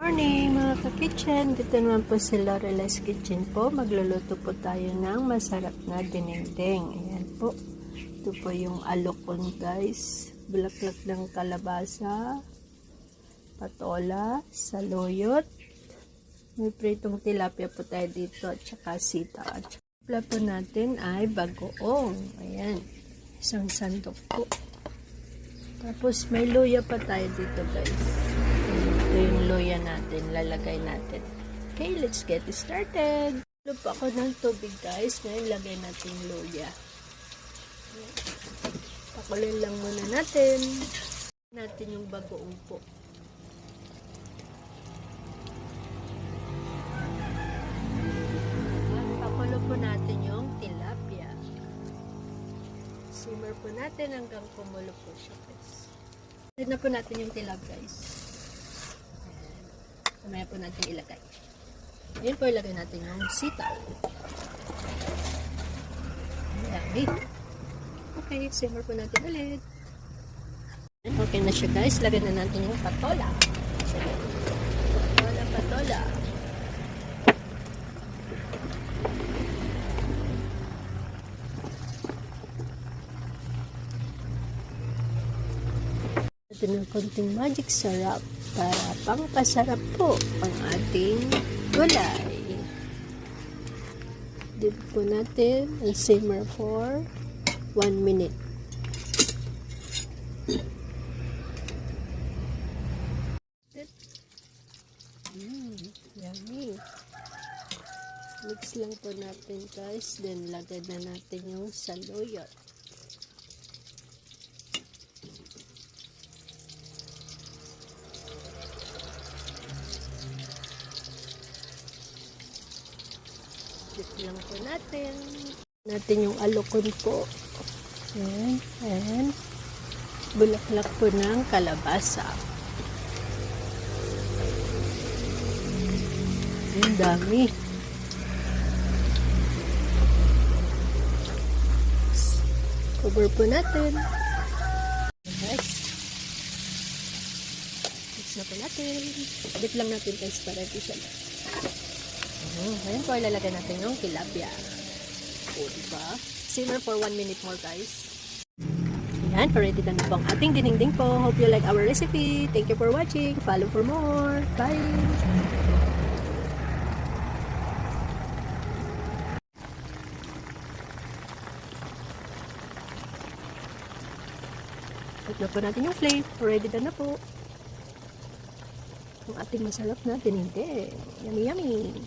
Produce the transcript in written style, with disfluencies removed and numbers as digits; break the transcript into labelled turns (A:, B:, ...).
A: Morning mga ka-kitchen, dito naman po si Lorelai's Kitchen po. Magluluto po tayo ng masarap na dinengdeng. Ayan po, ito po yung alokon guys, bulaklak ng kalabasa, patola, saluyot, may pritong tilapia po tayo dito at saka sitaw. At saka po natin ay bagoong, ayan, isang sandok po. Tapos may luya pa tayo dito guys. Ito yung luya natin, lalagay natin. Okay, let's get started. Lupa ako ng tubig guys. Ngayon lagay natin yung luya. Pakulin lang muna natin. Natin yung bagoong po. Pakulo po natin yung tilapia. Simmer po natin hanggang kumulo po siya guys. Tignan na po natin yung tilapia guys. Mamaya po natin ilagay. Ngayon po ilagay natin yung sitaw. Dami. Okay, simmer po natin ulit. Okay na siya guys. Lagay na natin yung patola. Patola. Ito ng konting magic sarap para pangpasarap po ang ating gulay. Dip po natin and simmer for 1 minute. Yummy. Mix lang po natin guys, then lagay na natin yung saluyot. Dip lang po natin yung alokon po. Ayan. Bulaklak po ng kalabasa. Ang dami. Cover po natin. Guys. Mix na po natin. Dip lang natin guys para di siya lang. Ngayon po ilalagay natin yung tilapia. O, diba? Simmer for 1 minute more guys. Ayan, ready na po ang ating dinengdeng po. Hope you like our recipe. Thank you for watching. Follow for more. Bye! At na po natin yung flame. Ready na po ang ating masarap na dinengdeng. Yummy, yummy!